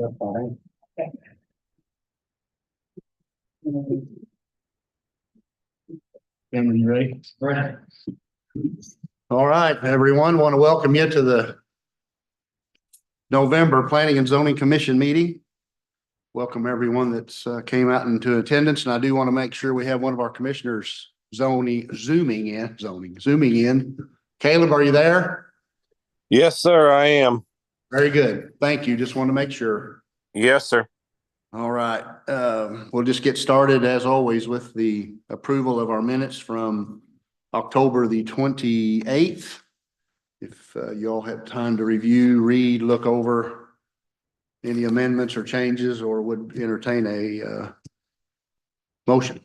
That's fine. Cameron, you ready? Right. All right, everyone, want to welcome you to the November Planning and Zoning Commission meeting. Welcome everyone that's came out into attendance, and I do want to make sure we have one of our commissioners zooming in. Caleb, are you there? Yes, sir, I am. Very good. Thank you. Just want to make sure. Yes, sir. All right, we'll just get started as always with the approval of our minutes from October the 28th. If you all have time to review, read, look over any amendments or changes, or would entertain a motion.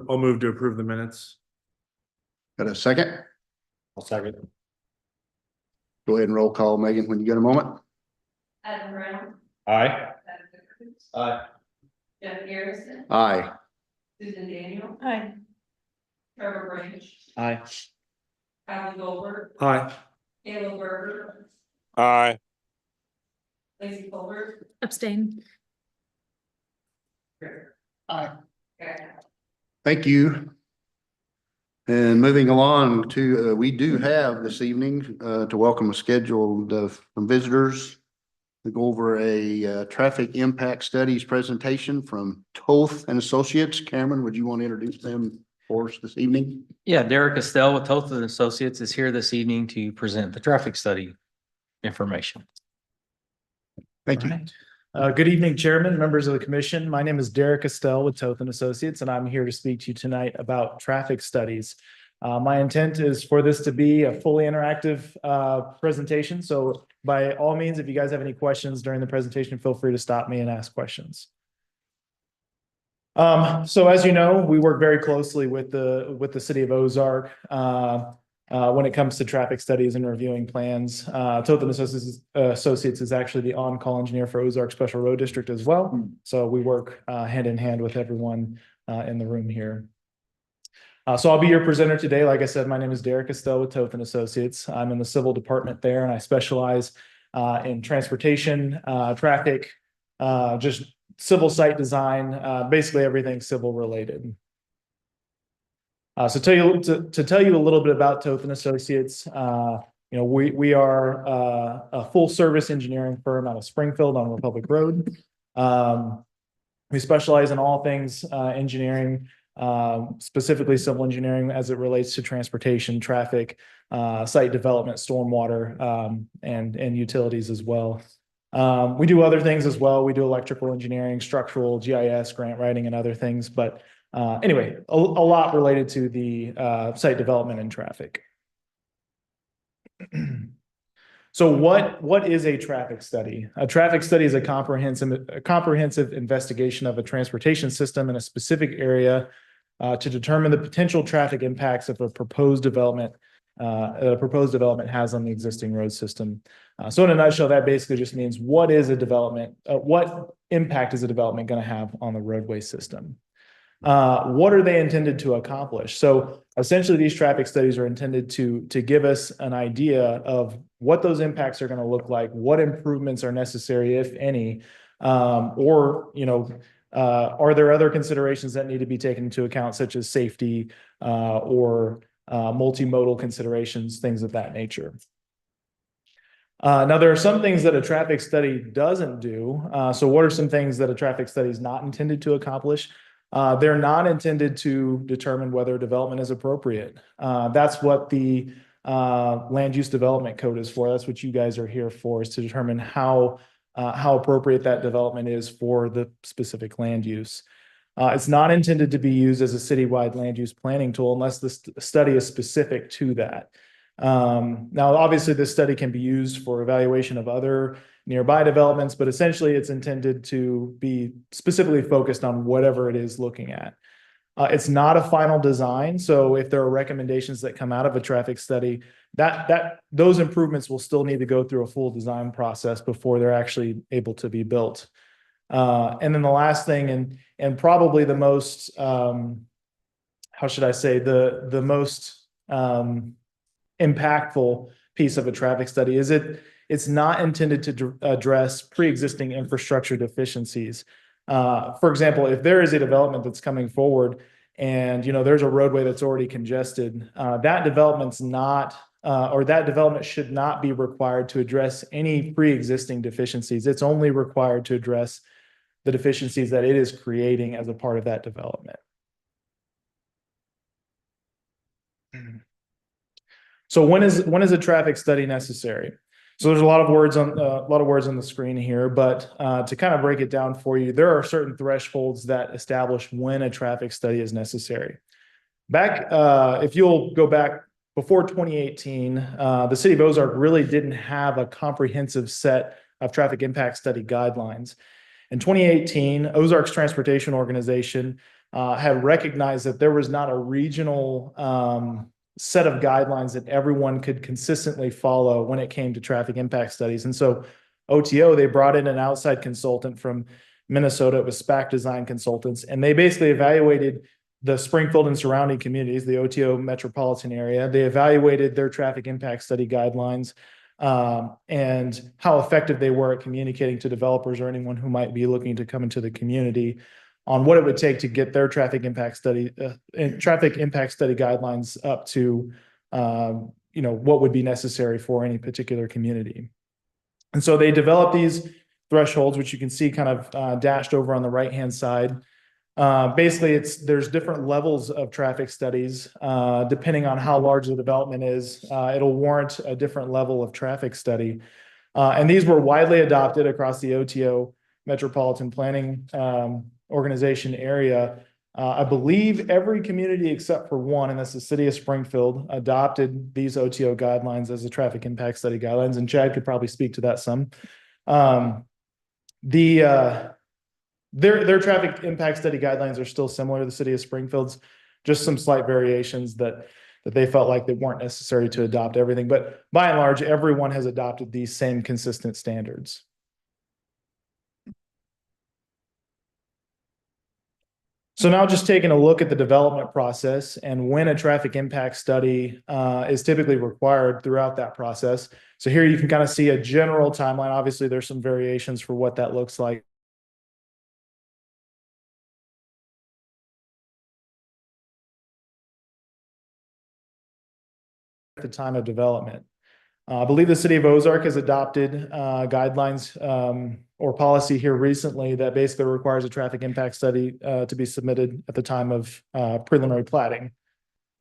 I'll move to approve the minutes. Got a second? I'll second. Go ahead and roll call, Megan, when you get a moment. Adam Brown. Aye. Adam Vickers, Aye. Jeff Garrison. Aye. Susan Daniel. Hi. Trevor Branch. Aye. Alan Goldberg. Aye. Caleb Burger. Aye. Lacy Colbert. Abstain. Aye. Okay. Thank you. And moving along to, we do have this evening to welcome a scheduled some visitors to go over a traffic impact studies presentation from Toth and Associates. Cameron, would you want to introduce them for us this evening? Yeah, Derek Estelle with Toth and Associates is here this evening to present the traffic study information. Thank you. Good evening, Chairman, members of the Commission. My name is Derek Estelle with Toth and Associates, and I'm here to speak to you tonight about traffic studies. My intent is for this to be a fully interactive presentation. So by all means, if you guys have any questions during the presentation, feel free to stop me and ask questions. So as you know, we work very closely with the city of Ozark when it comes to traffic studies and reviewing plans. Toth and Associates is actually the on-call engineer for Ozark Special Road District as well. So we work hand in hand with everyone in the room here. So I'll be your presenter today. Like I said, my name is Derek Estelle with Toth and Associates. I'm in the civil department there, and I specialize in transportation, traffic, just civil site design, basically everything civil related. So to tell you a little bit about Toth and Associates, we are a full service engineering firm out of Springfield on Republic Road. We specialize in all things engineering, specifically civil engineering as it relates to transportation, traffic, site development, stormwater, and utilities as well. We do other things as well. We do electrical engineering, structural, GIS, grant writing, and other things. But anyway, a lot related to the site development and traffic. So what is a traffic study? A traffic study is a comprehensive investigation of a transportation system in a specific area to determine the potential traffic impacts of a proposed development has on the existing road system. So in a nutshell, that basically just means what impact is a development going to have on the roadway system? What are they intended to accomplish? So essentially, these traffic studies are intended to give us an idea of what those impacts are going to look like, what improvements are necessary, if any, or are there other considerations that need to be taken into account, such as safety or multimodal considerations, things of that nature. Now, there are some things that a traffic study doesn't do. So what are some things that a traffic study is not intended to accomplish? They're not intended to determine whether development is appropriate. That's what the land use development code is for. That's what you guys are here for, is to determine how appropriate that development is for the specific land use. It's not intended to be used as a citywide land use planning tool unless the study is specific to that. Now, obviously, this study can be used for evaluation of other nearby developments, but essentially it's intended to be specifically focused on whatever it is looking at. It's not a final design. So if there are recommendations that come out of a traffic study, those improvements will still need to go through a full design process before they're actually able to be built. And then the last thing, and probably the most, how should I say, the most impactful piece of a traffic study is it's not intended to address pre-existing infrastructure deficiencies. For example, if there is a development that's coming forward and, you know, there's a roadway that's already congested, that development's not, or that development should not be required to address any pre-existing deficiencies. It's only required to address the deficiencies that it is creating as a part of that development. So when is a traffic study necessary? So there's a lot of words on the screen here, but to kind of break it down for you, there are certain thresholds that establish when a traffic study is necessary. Back, if you'll go back before 2018, the city of Ozark really didn't have a comprehensive set of traffic impact study guidelines. In 2018, Ozarks Transportation Organization had recognized that there was not a regional set of guidelines that everyone could consistently follow when it came to traffic impact studies. And so OTO, they brought in an outside consultant from Minnesota. It was SPAC Design Consultants, and they basically evaluated the Springfield and surrounding communities, the OTO metropolitan area. They evaluated their traffic impact study guidelines and how effective they were at communicating to developers or anyone who might be looking to come into the community on what it would take to get their traffic impact study guidelines up to, you know, what would be necessary for any particular community. And so they developed these thresholds, which you can see kind of dashed over on the right-hand side. Basically, there's different levels of traffic studies, depending on how large the development is. It'll warrant a different level of traffic study. And these were widely adopted across the OTO metropolitan planning organization area. I believe every community except for one, and that's the city of Springfield, adopted these OTO guidelines as the traffic impact study guidelines. And Chad could probably speak to that some. Their traffic impact study guidelines are still similar to the city of Springfield's, just some slight variations that they felt like they weren't necessary to adopt everything. But by and large, everyone has adopted these same consistent standards. So now just taking a look at the development process and when a traffic impact study is typically required throughout that process. So here you can kind of see a general timeline. Obviously, there's some variations for what that looks like. At the time of development. I believe the city of Ozark has adopted guidelines or policy here recently that basically requires a traffic impact study to be submitted at the time of preliminary platting.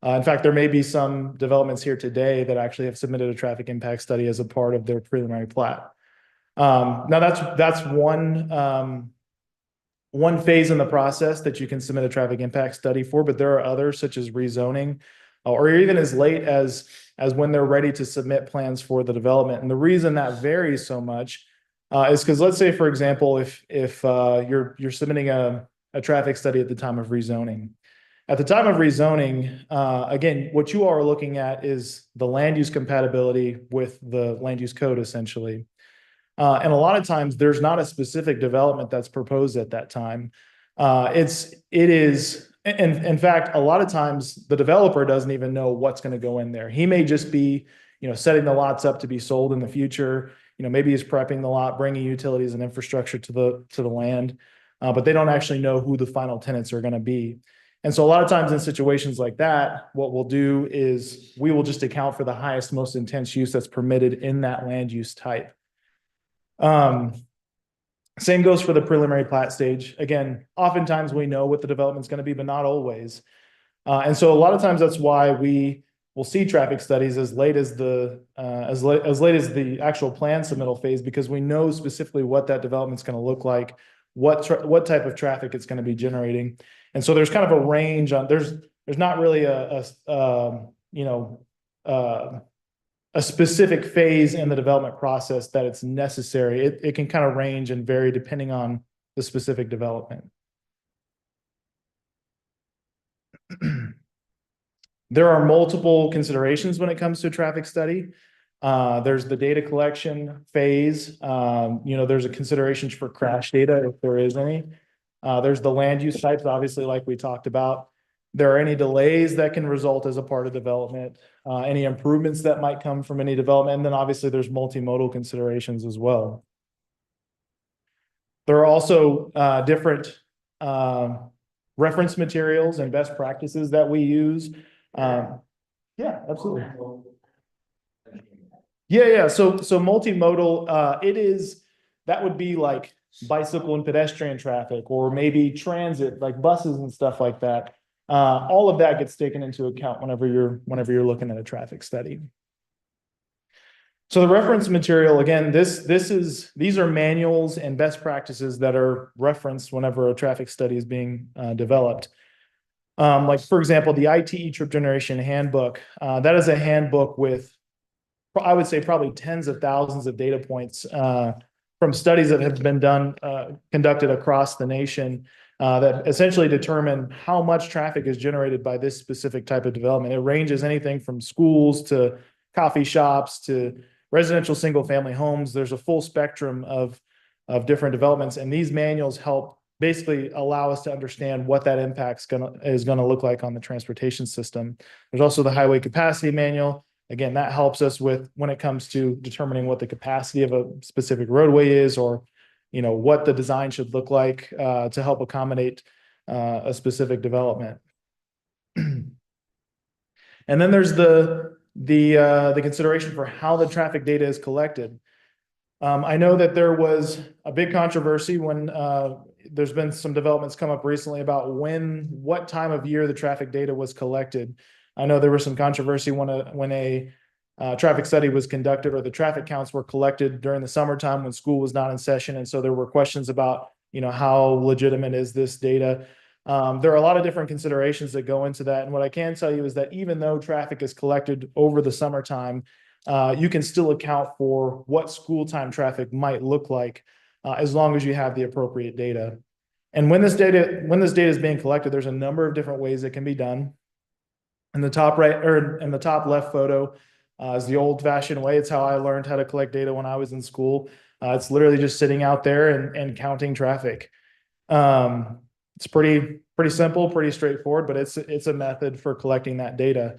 In fact, there may be some developments here today that actually have submitted a traffic impact study as a part of their preliminary plat. Now that's one phase in the process that you can submit a traffic impact study for, but there are others such as rezoning, or even as late as when they're ready to submit plans for the development. And the reason that varies so much is because, let's say, for example, if you're submitting a traffic study at the time of rezoning. At the time of rezoning, again, what you are looking at is the land use compatibility with the land use code, essentially. And a lot of times there's not a specific development that's proposed at that time. And in fact, a lot of times the developer doesn't even know what's going to go in there. He may just be, setting the lots up to be sold in the future. Maybe he's prepping the lot, bringing utilities and infrastructure to the land, but they don't actually know who the final tenants are going to be. And so a lot of times in situations like that, what we'll do is we will just account for the highest, most intense use that's permitted in that land use type. Same goes for the preliminary plat stage. Again, oftentimes we know what the development's going to be, but not always. And so a lot of times that's why we will see traffic studies as late as the actual plan submittal phase, because we know specifically what that development's going to look like, what type of traffic it's going to be generating. And so there's kind of a range on, there's not really a specific phase in the development process that it's necessary. It can kind of range and vary depending on the specific development. There are multiple considerations when it comes to a traffic study. There's the data collection phase. There's a consideration for crash data if there is any. There's the land use types, obviously, like we talked about. There are any delays that can result as a part of development, any improvements that might come from any development, and then obviously there's multimodal considerations as well. There are also different reference materials and best practices that we use. Yeah, absolutely. Yeah. So multimodal, that would be like bicycle and pedestrian traffic, or maybe transit, like buses and stuff like that. All of that gets taken into account whenever you're looking at a traffic study. So the reference material, again, these are manuals and best practices that are referenced whenever a traffic study is being developed. Like for example, the ITE Trip Generation Handbook, that is a handbook with, I would say, probably tens of thousands of data points from studies that have been conducted across the nation that essentially determine how much traffic is generated by this specific type of development. It ranges anything from schools to coffee shops to residential single-family homes. There's a full spectrum of different developments, and these manuals help basically allow us to understand what that impact is gonna look like on the transportation system. There's also the Highway Capacity Manual. Again, that helps us with when it comes to determining what the capacity of a specific roadway is, or what the design should look like to help accommodate a specific development. And then there's the consideration for how the traffic data is collected. I know that there was a big controversy when there's been some developments come up recently about what time of year the traffic data was collected. I know there was some controversy when a traffic study was conducted, or the traffic counts were collected during the summertime when school was not in session. And so there were questions about, how legitimate is this data? There are a lot of different considerations that go into that. And what I can tell you is that even though traffic is collected over the summertime, you can still account for what school time traffic might look like as long as you have the appropriate data. And when this data is being collected, there's a number of different ways it can be done. In the top right, or in the top left photo, is the old-fashioned way. It's how I learned how to collect data when I was in school. It's literally just sitting out there and counting traffic. It's pretty simple, pretty straightforward, but it's a method for collecting that data.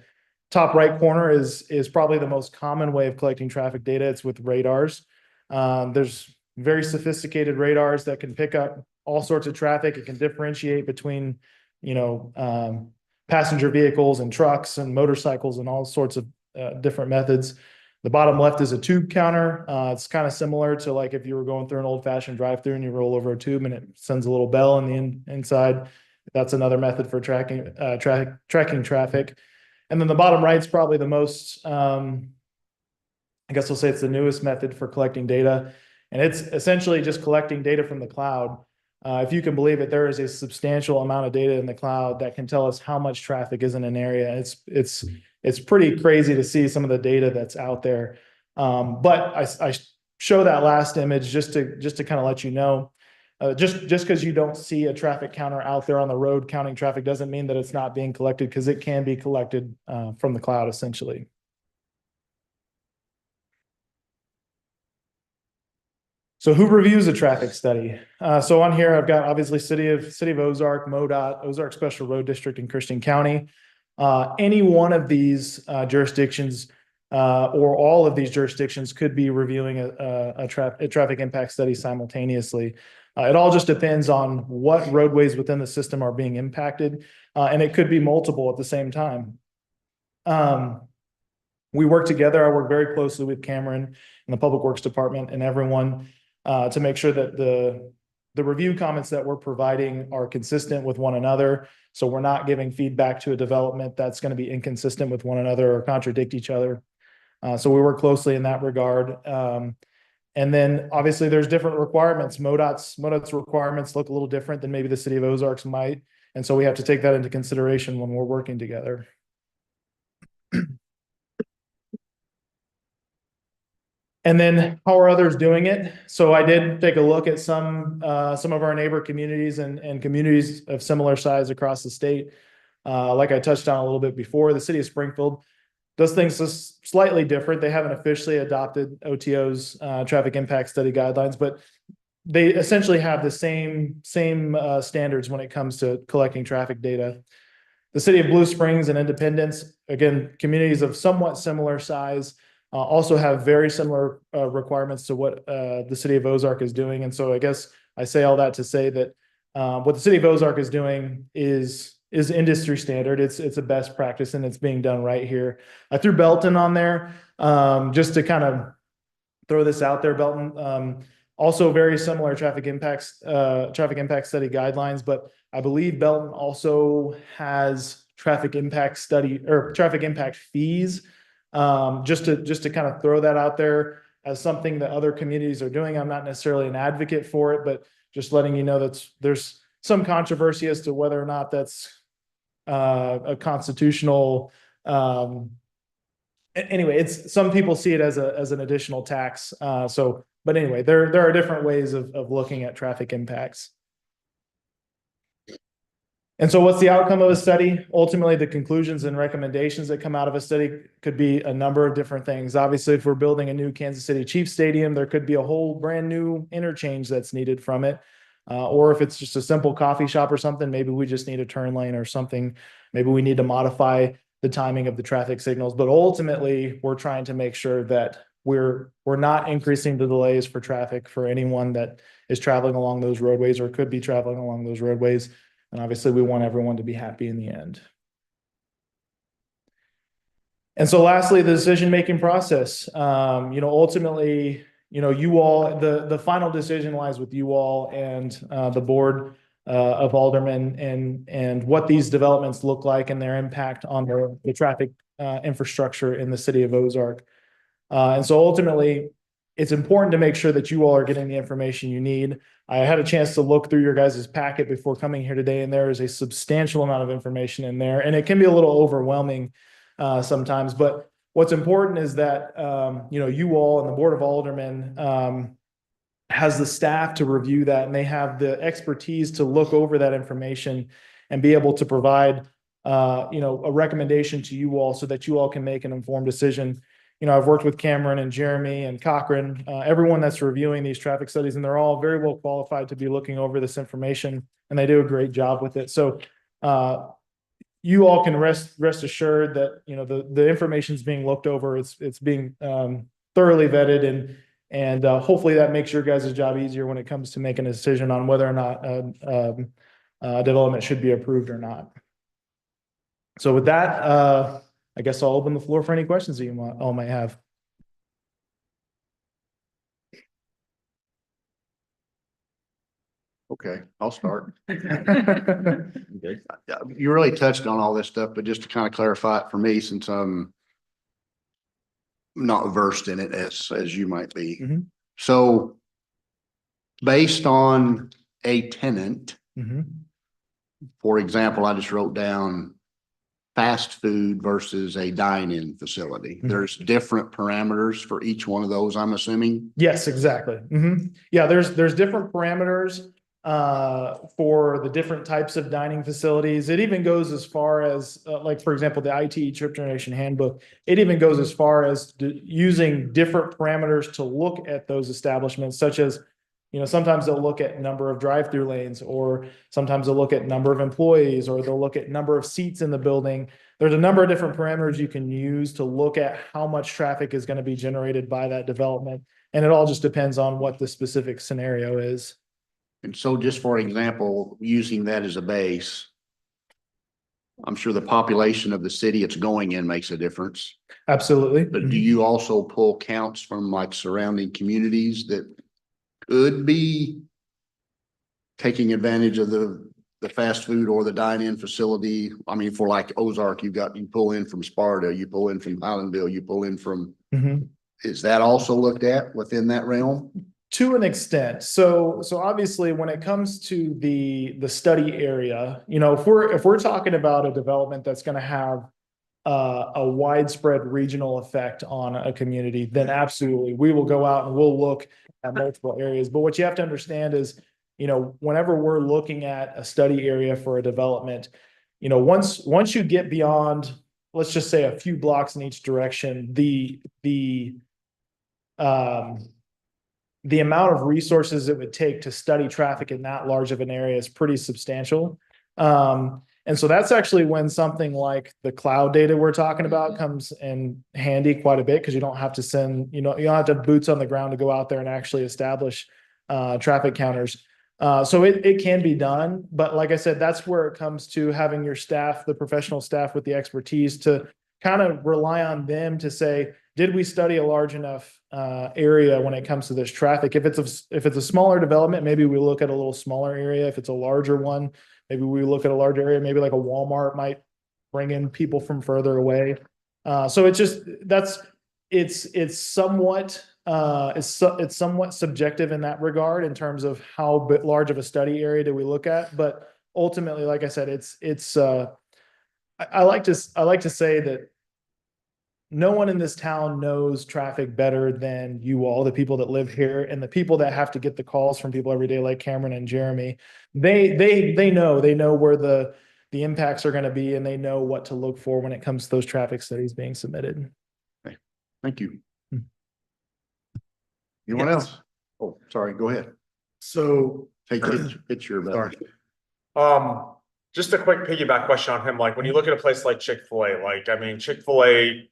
Top right corner is probably the most common way of collecting traffic data. It's with radars. There's very sophisticated radars that can pick up all sorts of traffic. It can differentiate between, passenger vehicles and trucks and motorcycles and all sorts of different methods. The bottom left is a tube counter. It's kind of similar to like if you were going through an old-fashioned drive-through and you roll over a tube and it sends a little bell in the inside. That's another method for tracking traffic. And then the bottom right is probably the most, I guess we'll say it's the newest method for collecting data. And it's essentially just collecting data from the cloud. If you can believe it, there is a substantial amount of data in the cloud that can tell us how much traffic is in an area. It's pretty crazy to see some of the data that's out there. But I show that last image just to kind of let you know, just because you don't see a traffic counter out there on the road counting traffic doesn't mean that it's not being collected, because it can be collected from the cloud essentially. So who reviews a traffic study? So on here, I've got obviously City of Ozark, MoDOT, Ozark Special Road District, and Christian County. Any one of these jurisdictions or all of these jurisdictions could be reviewing a traffic impact study simultaneously. It all just depends on what roadways within the system are being impacted, and it could be multiple at the same time. We work together. I work very closely with Cameron and the Public Works Department and everyone to make sure that the review comments that we're providing are consistent with one another. So we're not giving feedback to a development that's going to be inconsistent with one another or contradict each other. So we work closely in that regard. And then obviously there's different requirements. MoDOT's requirements look a little different than maybe the City of Ozark's might. And so we have to take that into consideration when we're working together. And then how are others doing it? So I did take a look at some of our neighbor communities and communities of similar size across the state. Like I touched on a little bit before, the City of Springfield does things slightly different. They haven't officially adopted OTO's traffic impact study guidelines, but they essentially have the same standards when it comes to collecting traffic data. The city of Blue Springs and Independence, again, communities of somewhat similar size, also have very similar requirements to what the city of Ozark is doing. And so I guess I say all that to say that what the city of Ozark is doing is industry standard. It's a best practice and it's being done right here. I threw Belton on there just to kind of throw this out there. Belton also very similar traffic impact study guidelines, but I believe Belton also has traffic impact study or traffic impact fees. Just to kind of throw that out there as something that other communities are doing. I'm not necessarily an advocate for it, but just letting you know that there's some controversy as to whether or not that's a constitutional. Anyway, it's some people see it as an additional tax. But anyway, there are different ways of looking at traffic impacts. And so what's the outcome of a study? Ultimately, the conclusions and recommendations that come out of a study could be a number of different things. Obviously, if we're building a new Kansas City Chiefs Stadium, there could be a whole brand new interchange that's needed from it. Or if it's just a simple coffee shop or something, maybe we just need a turn lane or something. Maybe we need to modify the timing of the traffic signals. But ultimately, we're trying to make sure that we're not increasing the delays for traffic for anyone that is traveling along those roadways or could be traveling along those roadways. And obviously, we want everyone to be happy in the end. And so lastly, the decision-making process. Ultimately, you all, the final decision lies with you all and the board of aldermen and what these developments look like and their impact on the traffic infrastructure in the city of Ozark. And so ultimately, it's important to make sure that you all are getting the information you need. I had a chance to look through your guys' packet before coming here today, and there is a substantial amount of information in there, and it can be a little overwhelming sometimes. But what's important is that you all and the Board of Aldermen has the staff to review that, and they have the expertise to look over that information and be able to provide a recommendation to you all so that you all can make an informed decision. I've worked with Cameron and Jeremy and Cochran, everyone that's reviewing these traffic studies, and they're all very well qualified to be looking over this information, and they do a great job with it. So you all can rest assured that the information is being looked over. It's being thoroughly vetted, and hopefully that makes your guys' job easier when it comes to making a decision on whether or not development should be approved or not. So with that, I guess I'll open the floor for any questions that you all might have. Okay, I'll start. You really touched on all this stuff, but just to kind of clarify it for me, since I'm not versed in it as you might be. Mhm. So based on a tenant, for example, I just wrote down fast food versus a dine-in facility. There's different parameters for each one of those, I'm assuming. Yes, exactly. Yeah, there's different parameters for the different types of dining facilities. It even goes as far as like, for example, the ITE Trip Generation Handbook. It even goes as far as using different parameters to look at those establishments, such as sometimes they'll look at number of drive-through lanes, or sometimes they'll look at number of employees, or they'll look at number of seats in the building. There's a number of different parameters you can use to look at how much traffic is going to be generated by that development. And it all just depends on what the specific scenario is. And so just for example, using that as a base, I'm sure the population of the city it's going in makes a difference. Absolutely. But do you also pull counts from like surrounding communities that could be taking advantage of the fast food or the dine-in facility? I mean, for like Ozark, you pull in from Sparta, you pull in from Highlandville, you pull in from, is that also looked at within that realm? To an extent. So obviously when it comes to the study area, if we're talking about a development that's going to have a widespread regional effect on a community, then absolutely we will go out and we'll look at multiple areas. But what you have to understand is, whenever we're looking at a study area for a development, once you get beyond, let's just say a few blocks in each direction, the amount of resources it would take to study traffic in that large of an area is pretty substantial. And so that's actually when something like the cloud data we're talking about comes in handy quite a bit, because you don't have to send, you don't have to have boots on the ground to go out there and actually establish traffic counters. So it can be done, but like I said, that's where it comes to having your staff, the professional staff with the expertise, to kind of rely on them to say, did we study a large enough area when it comes to this traffic? If it's a smaller development, maybe we look at a little smaller area. If it's a larger one, maybe we look at a larger area. Maybe like a Walmart might bring in people from further away. So it's just it's somewhat it's somewhat subjective in that regard in terms of how large of a study area do we look at. But ultimately, like I said, I like to say that no one in this town knows traffic better than you all, the people that live here, and the people that have to get the calls from people every day, like Cameron and Jeremy. They know where the impacts are going to be, and they know what to look for when it comes to those traffic studies being submitted. Okay. Thank you. Hmm. Anyone Yes. else? Oh, sorry, go ahead. So, Take it's your. sorry. Just a quick piggyback question on him. Like, when you look at a place like Chick-fil-A, like, I mean, Chick-fil-A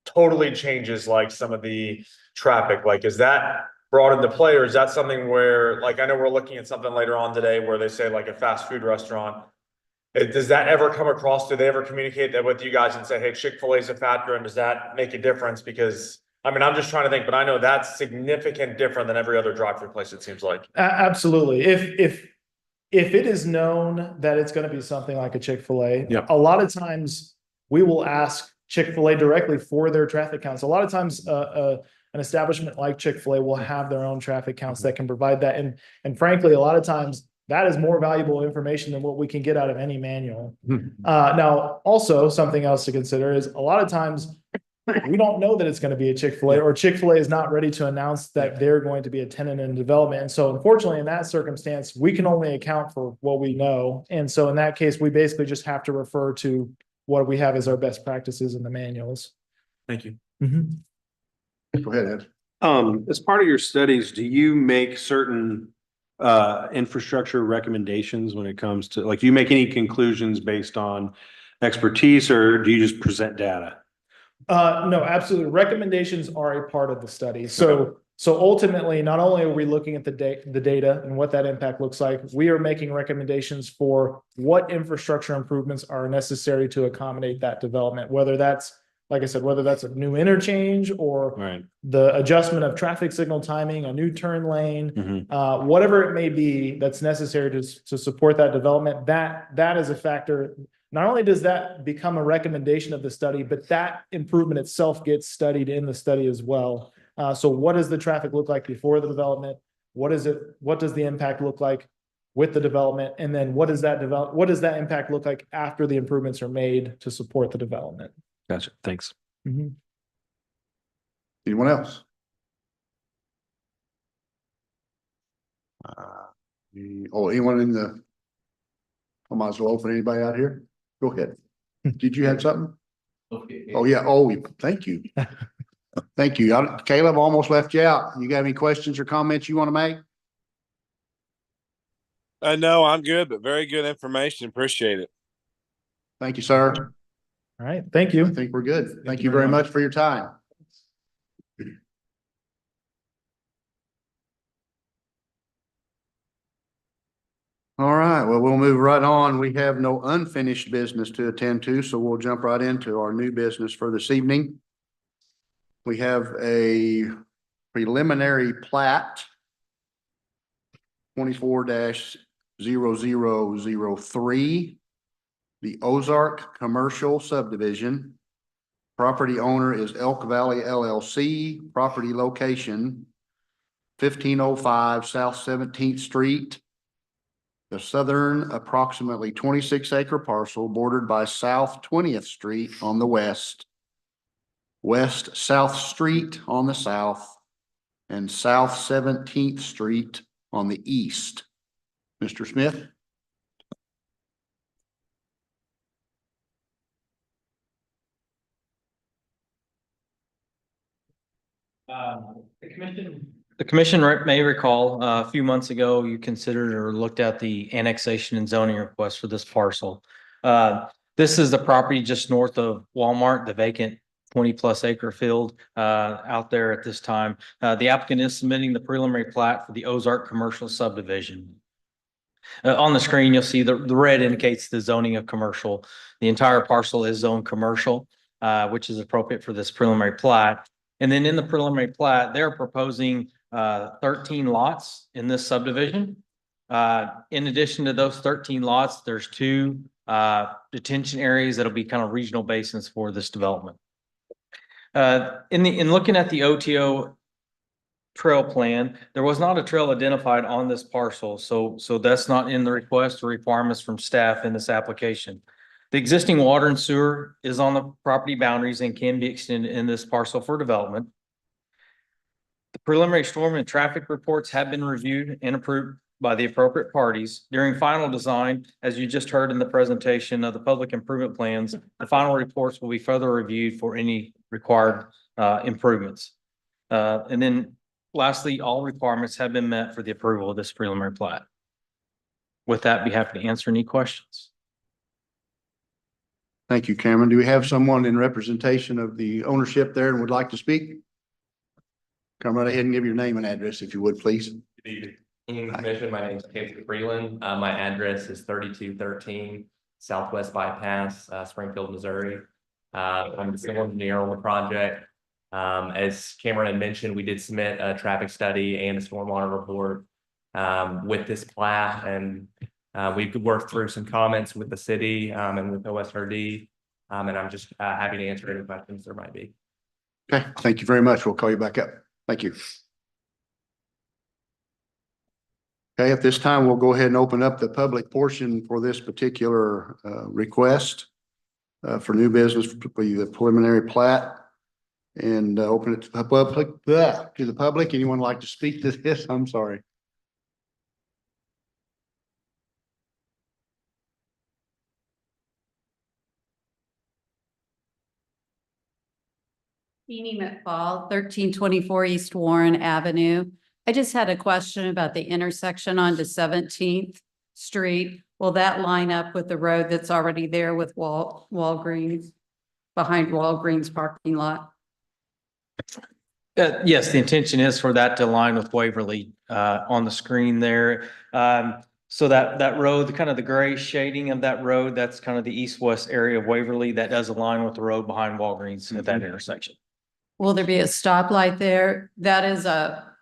totally changes like some of the traffic. Like, is that brought into play, or is that something where, like, I know we're looking at something later on today where they say like a fast food restaurant. Does that ever come across? Do they ever communicate that with you guys and say, hey, Chick-fil-A is a factor, and does that make a difference? Because I mean, I'm just trying to think, but I know that's significant different than every other drive-through place, it seems like. Absolutely. If it is known that it's going to be something like a Chick-fil-A, Yep. a lot of times we will ask Chick-fil-A directly for their traffic counts. A lot of times, an establishment like Chick-fil-A will have their own traffic counts that can provide that. And frankly, a lot of times that is more valuable information than what we can get out of any manual. Now, also something else to consider is a lot of times we don't know that it's going to be a Chick-fil-A, or Chick-fil-A is not ready to announce that they're going to be a tenant in development. And so unfortunately, in that circumstance, we can only account for what we know. And so in that case, we basically just have to refer to what we have as our best practices in the manuals. Thank you. Go ahead, Ed. As part of your studies, do you make certain infrastructure recommendations when it comes to, like, do you make any conclusions based on expertise, or do you just present data? No, absolutely. Recommendations are a part of the study. So ultimately, not only are we looking at the data and what that impact looks like, we are making recommendations for what infrastructure improvements are necessary to accommodate that development, whether that's, like I said, whether that's a new interchange or Right. the adjustment of traffic signal timing, a new turn lane, Mhm. whatever it may be that's necessary to support that development, that is a factor. Not only does that become a recommendation of the study, but that improvement itself gets studied in the study as well. So what does the traffic look like before the development? What does the impact look like with the development? And then what does that impact look like after the improvements are made to support the development? Gotcha. Thanks. Mhm. Anyone else? Anyone in the? I might as well open anybody out here. Go ahead. Did you have something? Oh, yeah. Oh, thank you. Thank you. Caleb, almost left you out. You got any questions or comments you want to make? No, I'm good, but very good information. Appreciate it. Thank you, sir. All right, thank I you. think we're good. Thank you very much for your time. All right, well, we'll move right on. We have no unfinished business to attend to, so we'll jump right into our new business for this evening. We have a preliminary plat 24-0003, the Ozark Commercial Subdivision. Property owner is Elk Valley LLC, property location 1505 South 17th Street. The southern approximately 26-acre parcel bordered by South 20th Street on the west, West South Street on the south, and South 17th Street on the east. Mr. Smith? The commission may recall a few months ago, you considered or looked at the annexation and zoning request for this parcel. This is the property just north of Walmart, the vacant 20+ acre field out there at this time. The applicant is submitting the preliminary plat for the Ozark Commercial Subdivision. On the screen, you'll see the red indicates the zoning of commercial. The entire parcel is zoned commercial, which is appropriate for this preliminary plat. And then in the preliminary plat, they're proposing 13 lots in this subdivision. In addition to those 13 lots, there's 2 detention areas that'll be kind of regional basins for this development. In looking at the OTO trail plan, there was not a trail identified on this parcel, so that's not in the request or requirements from staff in this application. The existing water and sewer is on the property boundaries and can be extended in this parcel for development. The preliminary storm and traffic reports have been reviewed and approved by the appropriate parties. During final design, as you just heard in the presentation of the public improvement plans, the final reports will be further reviewed for any required improvements. And then lastly, all requirements have been met for the approval of this preliminary plat. With that, be happy to answer any questions. Thank you, Cameron. Do we have someone in representation of the ownership there and would like to speak? Come right ahead and give your name and address if you would, please. Good evening, Commission. My name is Casey Freeland. My address is 3213 Southwest Bypass, Springfield, Missouri. I'm the civil engineer on the project. As Cameron had mentioned, we did submit a traffic study and a stormwater report with this plat, and we've worked through some comments with the city and with OSRD, and I'm just happy to answer any questions there might be. Okay, thank you very much. We'll call you back up. Thank you. Okay, at this time, we'll go ahead and open up the public portion for this particular request for new business, particularly the preliminary plat, and open it to the public. Anyone like to speak to this? I'm sorry. Jeannie McFall, 1324 East Warren Avenue. I just had a question about the intersection onto 17th Street. Will that line up with the road that's already there with Walgreens, behind Walgreens parking lot? Yes, the intention is for that to align with Waverly on the screen there. So that road, kind of the gray shading of that road, that's kind of the east-west area of Waverly that does align with the road behind Walgreens at that intersection. Will there be a stoplight there? That is a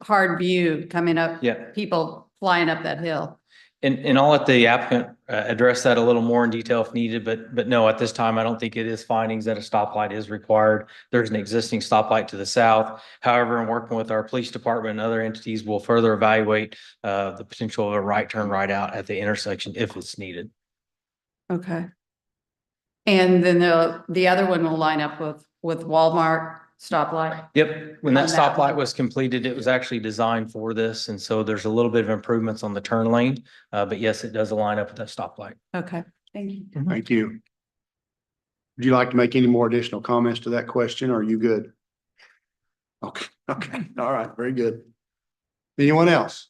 hard view coming up. Yeah. People flying up that hill. And I'll let the applicant address that a little more in detail if needed, but no, at this time, I don't think it is findings that a stoplight is required. There's an existing stoplight to the south. However, in working with our police department and other entities, we'll further evaluate the potential of a right turn right out at the intersection if it's needed. Okay. And then the other one will line up with Walmart stoplight. Yep, when that On that stoplight was completed, it was actually designed for this, and so there's a little bit of improvements on the turn lane. But yes, it does align up with that stoplight. Okay, thank you. Thank you. Would you like to make any more additional comments to that question? Or are you good? Okay, all right, very good. Anyone else?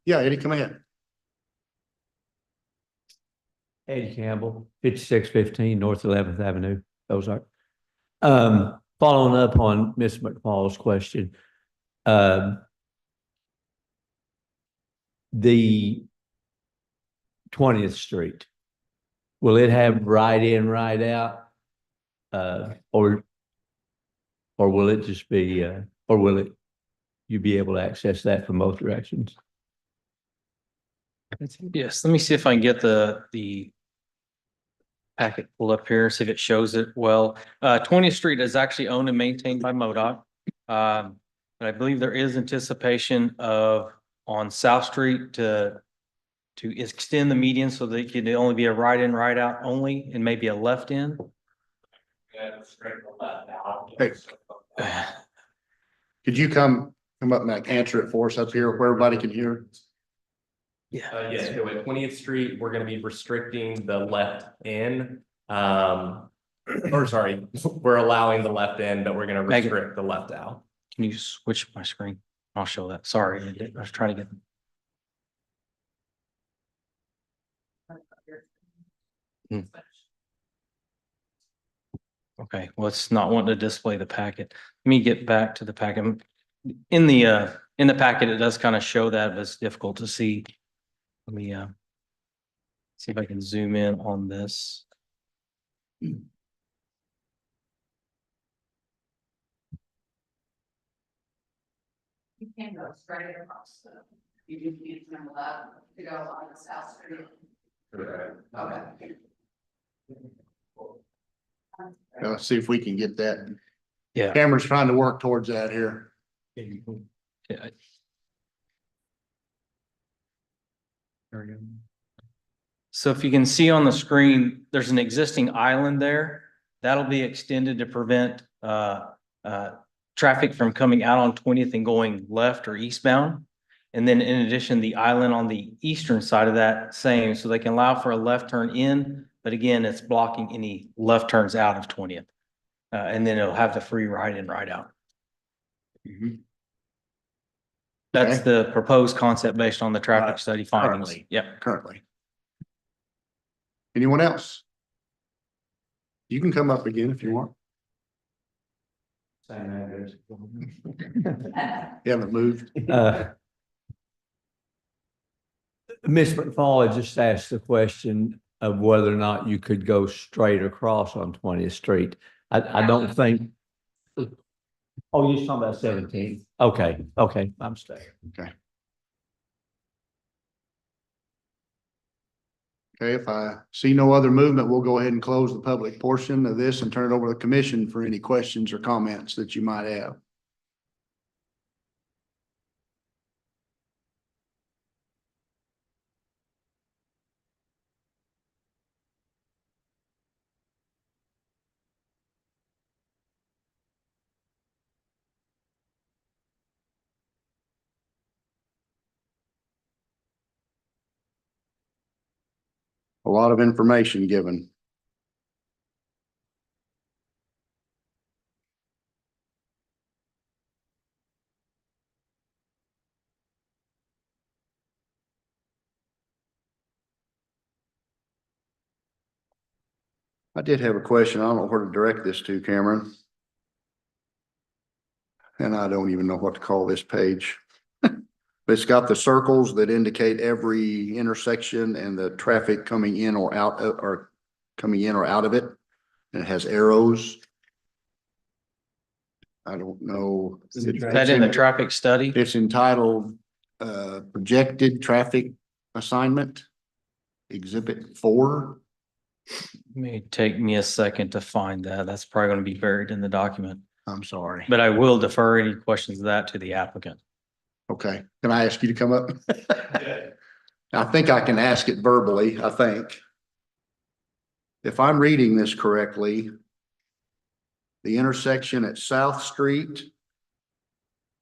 Yeah, Eddie, come ahead. Eddie Campbell, 5615 North 11th Avenue, Ozark. Following up on Ms. McFall's question, the 20th Street, will it have right in, right out? Or will it just be, or will it, you be able to access that from both directions? Yes, let me see if I can get the packet pulled up here, see if it shows it well. 20th Street is actually owned and maintained by MoDOT. But I believe there is anticipation of on South Street to extend the median so that it could only be a right in, right out only, and maybe a left in. Hey. Could you come up and answer it for us up here where everybody can hear? Yeah. Yes, so at 20th Street, we're going to be restricting the left in. Or sorry, we're allowing the left in, but we're going to restrict the left out. Can you switch my screen? I'll show that. Sorry, I was trying to get. Okay, well, it's not wanting to display the packet. Let me get back to the packet. In the packet, it does kind of show that, but it's difficult to see. Let me see if I can zoom in on this. You can go straight across the, you just need to to go on the South Street. Okay. Let's see if we can get that. Yeah. Cameron's trying to work towards that here. Yeah. There we go. So if you can see on the screen, there's an existing island there. That'll be extended to prevent traffic from coming out on 20th and going left or eastbound. And then in addition, the island on the eastern side of that same, so they can allow for a left turn in, but again, it's blocking any left turns out of 20th. And then it'll have the free right in, right out. That's Okay. the proposed concept based on the traffic Right. study findings. Currently. Yep. Currently. Anyone else? You can come up again if you want. Same address. You haven't moved. Ms. McFall just asked the question of whether or not you could go straight across on 20th Street. I don't think. Oh, you're talking about 17th. Okay, I'm staying. Okay, if I see no other movement, we'll go ahead and close the public portion of this and turn it over to the commission for any questions or comments that you might have. A lot of information given. I did have a question. I don't know where to direct this to, Cameron. And I don't even know what to call this page. But it's got the circles that indicate every intersection and the traffic coming in or out or coming in or out of it. And it has arrows. I don't know. Is that in the traffic study? It's entitled projected traffic assignment. Exhibit 4. May take me a second to find that. That's probably going to be buried in the document, I'm sorry. but I will defer any questions of that to the applicant. Okay, can I ask you to come up? I think I can ask it verbally, I think. If I'm reading this correctly, the intersection at South Street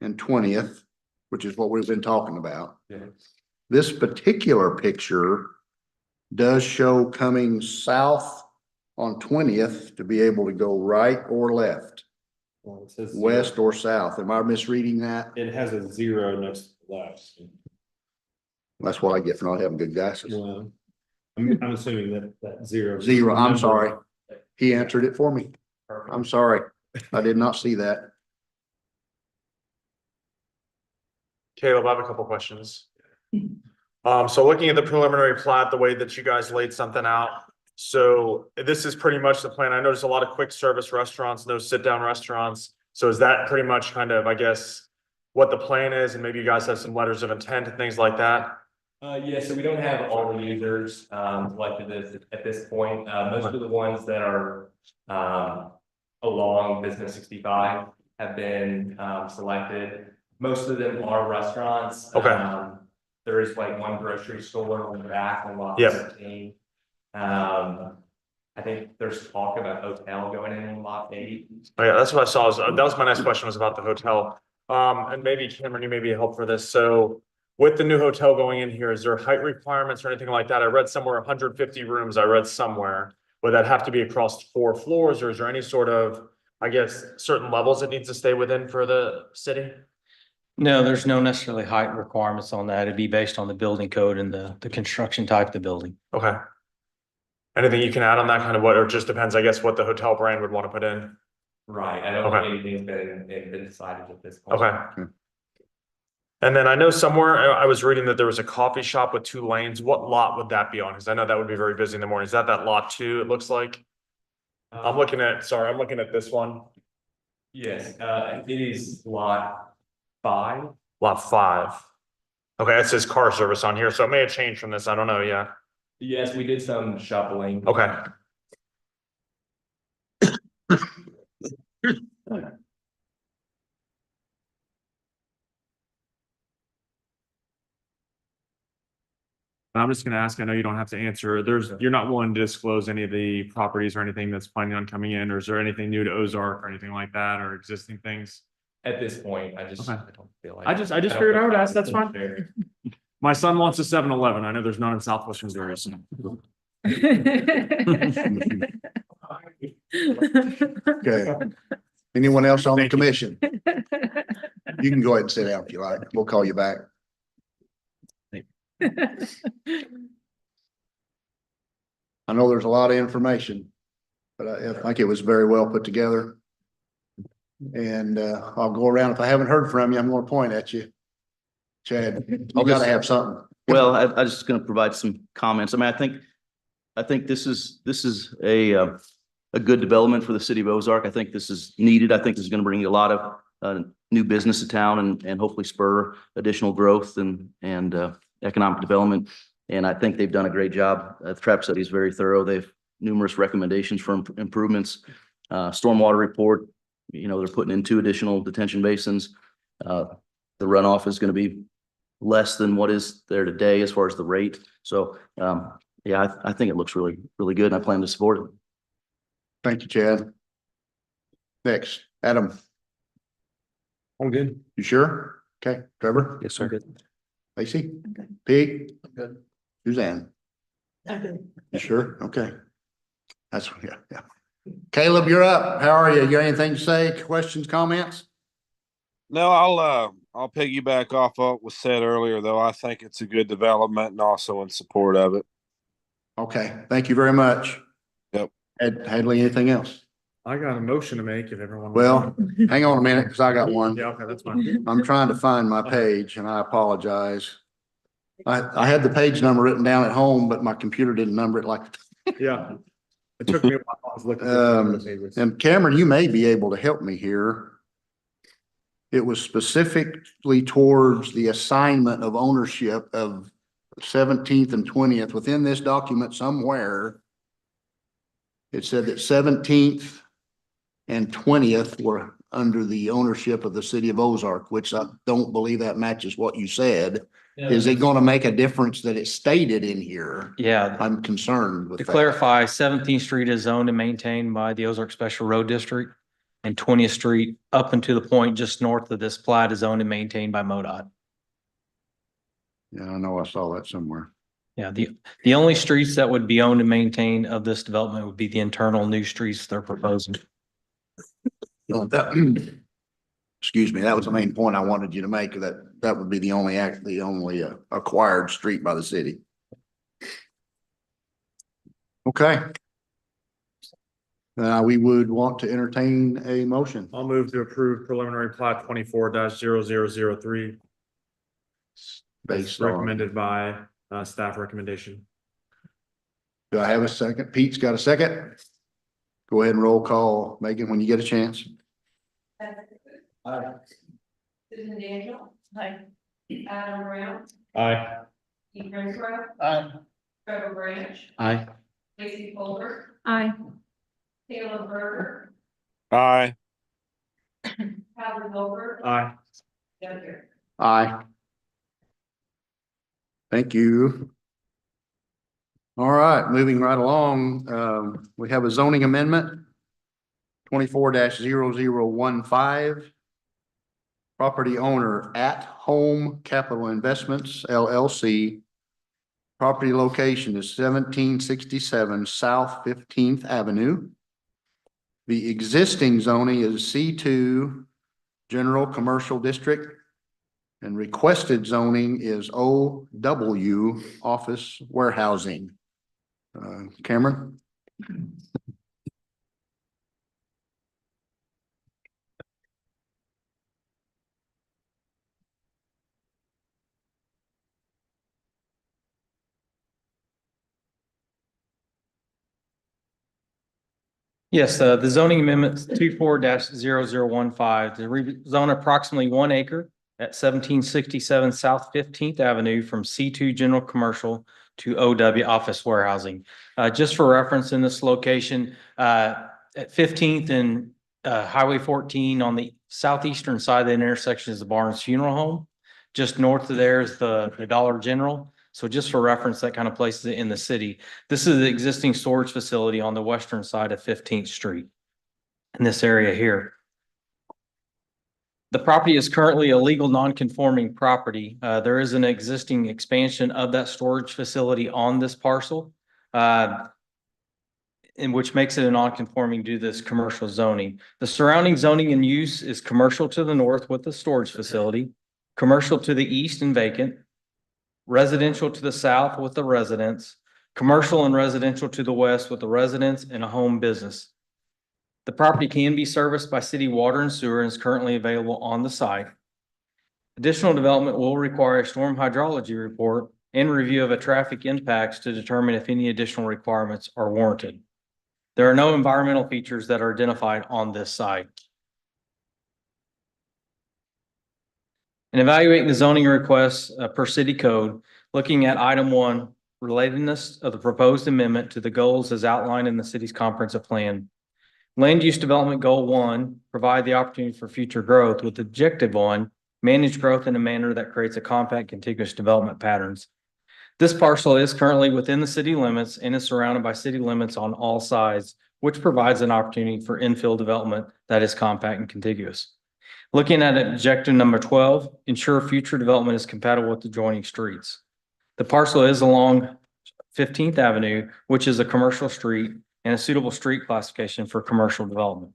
and 20th, which is what we've been talking about. This particular picture does show coming south on 20th to be able to go right or left, Well, it says west or south. Am I misreading that? It has a 0 next to the left. That's what I get for not having good glasses. Well, I'm assuming that 0. 0, I'm sorry. He answered it for me. Perfect. I'm sorry. I did not see that. Caleb, I have a couple questions. So looking at the preliminary plat, the way that you guys laid something out. So this is pretty much the plan. I noticed a lot of quick service restaurants, no sit down restaurants. So is that pretty much kind of, I guess, what the plan is? And maybe you guys have some letters of intent and things like that? Yeah, so we don't have all the users selected at this point. Most of the ones that are along Business 65 have been selected. Most of them are restaurants. Okay. There is like one grocery store on the back on lot Yep. 17. I think there's talk about hotel going in on lot 8. Oh, yeah, that's what I saw. That was my next question, was about the hotel. And maybe Cameron, you may be a help for this. So with the new hotel going in here, is there height requirements or anything like that? I read somewhere 150 rooms. I read somewhere. Would that have to be across 4 floors, or is there any sort of, I guess, certain levels it needs to stay within for the city? No, there's no necessarily height requirements on that. It'd be based on the building code and the construction type of the building. Okay. Anything you can add on that kind of what, or it just depends, I guess, what the hotel brand would want to put in? Right, I don't Okay. think anything's been decided at this point. Okay. And then I know somewhere, I was reading that there was a coffee shop with 2 lanes. What lot would that be on? Because I know that would be very busy in the morning. Is that lot 2, it looks like? I'm looking at this one, Yes, it is lot 5. lot 5. Okay, it says car service on here, so it may have changed from this. I don't know, yeah. Yes, we did some shuffling. Okay. I'm just gonna ask, I know you don't have to answer, you're not willing to disclose any of the properties or anything that's planning on coming in, or is there anything new to Ozark or anything like that, or existing things? At this point, I Okay. don't feel like. I just don't figured I would feel ask, that's like- fine. My son wants a 7-Eleven. I know there's none in Southwest Missouri, so. Okay. Anyone else on the commission? You can go ahead and sit down if you like. We'll call you back. I know there's a lot of information, but I think it was very well put together. And I'll go around. If I haven't heard from you, I'm going to point at you. Chad, you got to have something. Well, I was just going to provide some comments. I mean, I think this is a good development for the city of Ozark. I think this is needed. I think this is going to bring a lot of new business to town and hopefully spur additional growth and economic development. And I think they've done a great job. The traffic study is very thorough. They have numerous recommendations for improvements. Stormwater report, you know, they're putting in 2 additional detention basins. The runoff is going to be less than what is there today as far as the rate. So, yeah, I think it looks really, really good and I plan to support it. Thank you, Chad. Next, Adam, I'm good. you sure? Okay, Trevor, Yes, sir. Lacey, Pete, Suzanne, you sure? Okay. That's, yeah. Caleb, you're up. How are you? You got anything to say? Questions, comments? No, I'll piggyback off what was said earlier, though. I think it's a good development and also in support of it. Okay, thank you very much. Yep. Hadley, anything else? I got a motion to make if everyone. Well, hang on a minute, because I got one. Yeah, okay, that's fine. I'm trying to find my page and I apologize. I had the page number written down at home, but my computer didn't number it like. Yeah. It took me a while to look at the pages. And Cameron, you may be able to help me here. It was specifically towards the assignment of ownership of 17th and 20th within this document somewhere. It said that 17th and 20th were under the ownership of the city of Ozark, which I don't believe that matches what you said. Is it going to make a difference that it's stated in here? Yeah, I'm concerned with to that. clarify, 17th Street is owned and maintained by the Ozark Special Road District. And 20th Street, up until the point just north of this plat, is owned and maintained by MoDOT. Yeah, I know I saw that somewhere. Yeah, the only streets that would be owned and maintained of this development would be the internal new streets they're proposing. Excuse me, that was the main point I wanted you to make, that would be the only acquired street by the city. Okay. We would want to entertain a motion. I'll move to approve preliminary plat 24-0003. Based on, Recommended by staff recommendation. do I have a second? Pete's got a second? Go ahead and roll call, Megan, when you get a chance. Susan Daniel. Hi. Adam Brown. Aye. Keith Renfro. Aye. Trevor Branch. Aye. Lacy Fuller. Aye. Caleb Burger. Aye. Howard Goldberg. Aye. Doug Harris. Aye. Thank you. All right, moving right along, we have a zoning amendment. 24-0015. Property owner At Home Capital Investments LLC. Property location is 1767 South 15th Avenue. The existing zoning is C2 General Commercial District. And requested zoning is OW Office Warehousing. Cameron? Yes, the zoning amendments 24-0015 to rezone approximately 1 acre at 1767 South 15th Avenue from C2 General Commercial to OW Office Warehousing. Just for reference, in this location, at 15th and Highway 14 on the southeastern side of the intersection is the Barnes Funeral Home. Just north of there is the Dollar General. So just for reference, that kind of places it in the city. This is the existing storage facility on the western side of 15th Street in this area here. The property is currently a legal non-conforming property. There is an existing expansion of that storage facility on this parcel, in which makes it a non-conforming due to this commercial zoning. The surrounding zoning and use is commercial to the north with the storage facility, commercial to the east and vacant, residential to the south with the residence, commercial and residential to the west with the residence and a home business. The property can be serviced by city water and sewer and is currently available on the site. Additional development will require a storm hydrology report and review of a traffic impacts to determine if any additional requirements are warranted. There are no environmental features that are identified on this site. In evaluating the zoning requests per city code, looking at item 1, relatedness of the proposed amendment to the goals as outlined in the city's comprehensive plan. Land use development goal 1, provide the opportunity for future growth, with objective 1, manage growth in a manner that creates a compact contiguous development patterns. This parcel is currently within the city limits and is surrounded by city limits on all sides, which provides an opportunity for infill development that is compact and contiguous. Looking at objective number 12, ensure future development is compatible with adjoining streets. The parcel is along 15th Avenue, which is a commercial street and a suitable street classification for commercial development.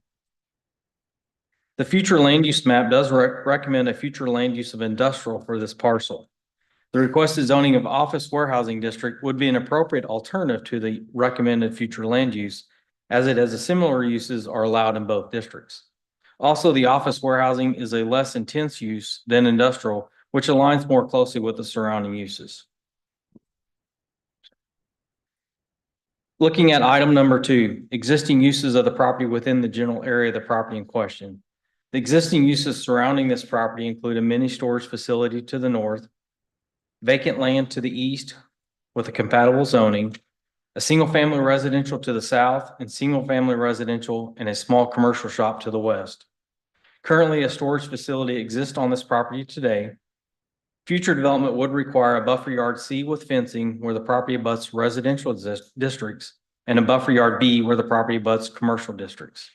The future land use map does recommend a future land use of industrial for this parcel. The requested zoning of office warehousing district would be an appropriate alternative to the recommended future land use, as it has a similar uses are allowed in both districts. Also, the office warehousing is a less intense use than industrial, which aligns more closely with the surrounding uses. Looking at item number 2, existing uses of the property within the general area of the property in question. The existing uses surrounding this property include a mini storage facility to the north, vacant land to the east with a compatible zoning, a single-family residential to the south, and single-family residential and a small commercial shop to the west. Currently, a storage facility exists on this property today. Future development would require a buffer yard C with fencing where the property abuts residential districts and a buffer yard B where the property abuts commercial districts.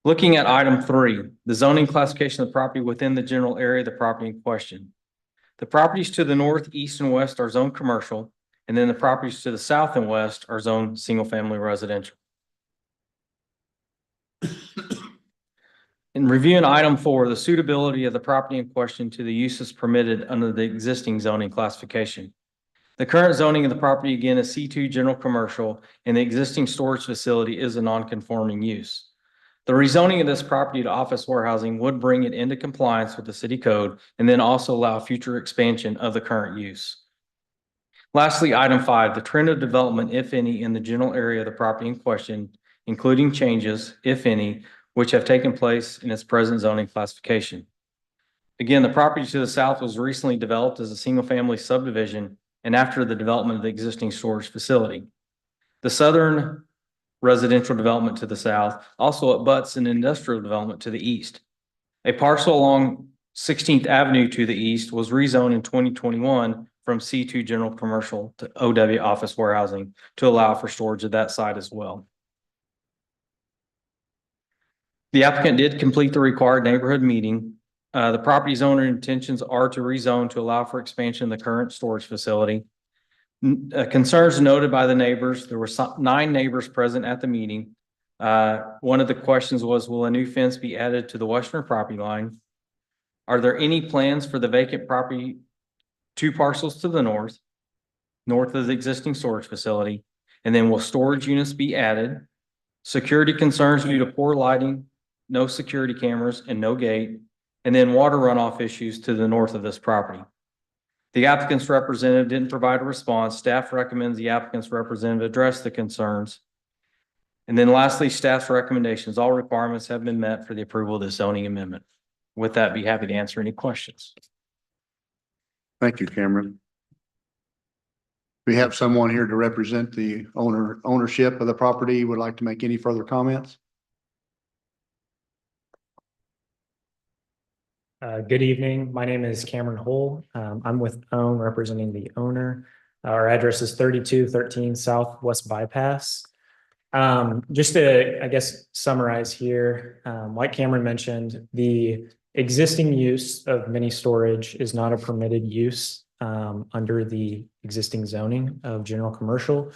Looking at item 3, the zoning classification of the property within the general area of the property in question. The properties to the north, east, and west are zoned commercial, and then the properties to the south and west are zoned single-family residential. In reviewing item 4, the suitability of the property in question to the uses permitted under the existing zoning classification. The current zoning of the property again is C2 general commercial, and the existing storage facility is a non-conforming use. The rezoning of this property to office warehousing would bring it into compliance with the city code and then also allow future expansion of the current use. Lastly, item 5, the trend of development, if any, in the general area of the property in question, including changes, if any, which have taken place in its present zoning classification. Again, the property to the south was recently developed as a single-family subdivision and after the development of the existing storage facility. The southern residential development to the south also abuts an industrial development to the east. A parcel along 16th Avenue to the east was rezoned in 2021 from C2 general commercial to OW office warehousing to allow for storage of that site as well. The applicant did complete the required neighborhood meeting. The property's owner intentions are to rezone to allow for expansion of the current storage facility. Concerns noted by the neighbors, there were 9 neighbors present at the meeting. One of the questions was, will a new fence be added to the western property line? Are there any plans for the vacant property 2 parcels to the north? north of the existing storage facility. And then will storage units be added? Security concerns due to poor lighting, no security cameras and no gate, and then water runoff issues to the north of this property. The applicant's representative didn't provide a response. Staff recommends the applicant's representative address the concerns. And then lastly, staff's recommendations. All requirements have been met for the approval of the zoning amendment. With that, be happy to answer any questions. Thank you, Cameron. We have someone here to represent the ownership of the property. Would like to make any further comments? Good evening. My name is Cameron Hull. I'm with OWN representing the owner. Our address is 3213 Southwest Bypass. Just to, I guess, summarize here, like Cameron mentioned, the existing use of mini storage is not a permitted use under the existing zoning of general commercial.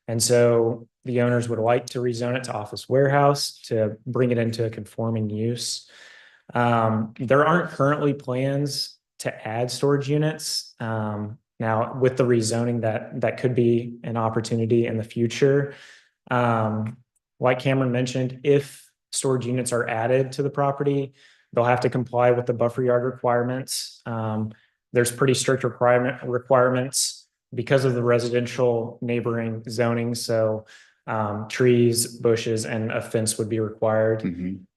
And so the owners would like to rezone it to office warehouse to bring it into a conforming use. There aren't currently plans to add storage units. Now with the rezoning that could be an opportunity in the future. Like Cameron mentioned, if storage units are added to the property, they'll have to comply with the buffer yard requirements. There's pretty strict requirements because of the residential neighboring zoning. So trees, bushes, and a fence would be required.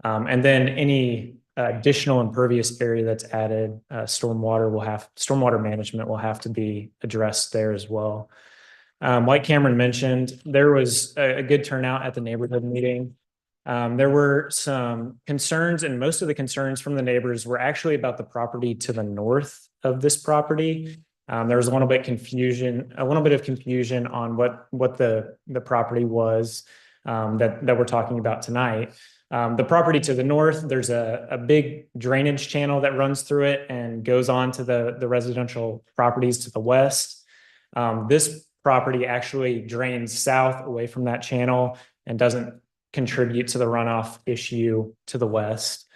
And then any additional impervious area that's added, stormwater management will have to be addressed there as well. Like Cameron mentioned, there was a good turnout at the neighborhood meeting. There were some concerns, and most of the concerns from the neighbors were actually about the property to the north of this property. There was a little bit of confusion on what the property was that we're talking about tonight. The property to the north, there's a big drainage channel that runs through it and goes on to the residential properties to the west. This property actually drains south away from that channel and doesn't contribute to the runoff issue to the west.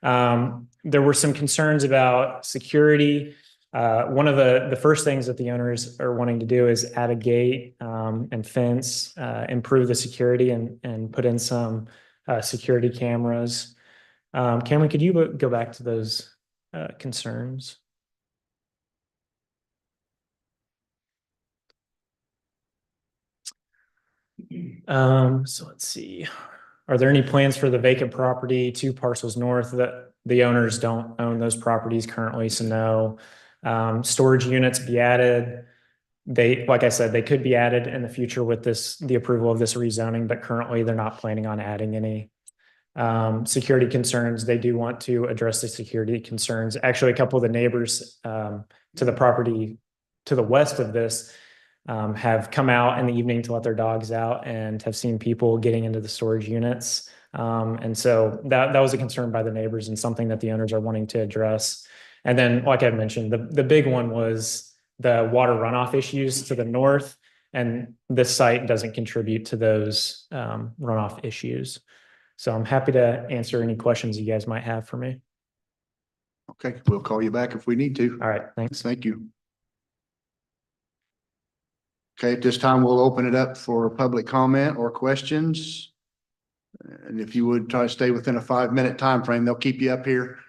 There were some concerns about security. One of the first things that the owners are wanting to do is add a gate and fence, improve the security and put in some security cameras. Cameron, could you go back to those concerns? So let's see. Are there any plans for the vacant property, 2 parcels north? That the owners don't own those properties currently, so no. Storage units be added. Like I said, they could be added in the future with the approval of this rezoning, but currently they're not planning on adding any. Security concerns, they do want to address the security concerns. Actually, a couple of the neighbors to the property to the west of this have come out in the evening to let their dogs out and have seen people getting into the storage units. And so that was a concern by the neighbors and something that the owners are wanting to address. And then, like I mentioned, the big one was the water runoff issues to the north, and this site doesn't contribute to those runoff issues. So I'm happy to answer any questions you guys might have for me. Okay, we'll call you back if we need to. All right, thanks. Thank you. Okay, at this time, we'll open it up for public comment or questions. And if you would try to stay within a 5-minute time frame, they'll keep you up here.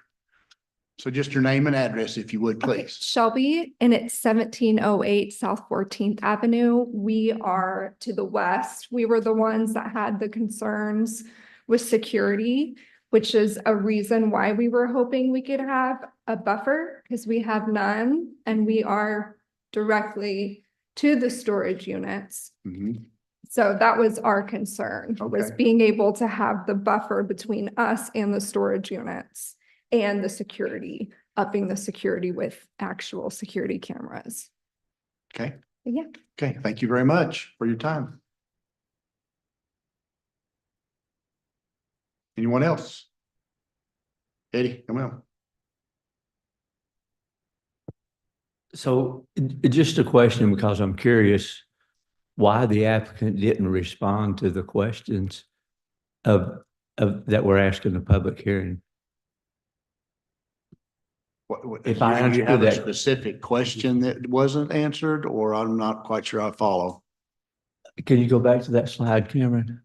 So just your name and address, if you would, Okay, please. Shelby, and it's 1708 South 14th Avenue. We are to the west. We were the ones that had the concerns with security, which is a reason why we were hoping we could have a buffer, because we have none, and we are directly to the storage units. So that was our concern, was Okay. being able to have the buffer between us and the storage units and the security, upping the security with actual security cameras. Okay. Yeah. Okay, thank you very much for your time. Anyone else? Eddie, come on. So just a question, because I'm curious why the applicant didn't respond to the questions of that we're asking the public hearing. If I you understood have a that- specific question that wasn't answered, or I'm not quite sure I follow. Can you go back to that slide, Cameron?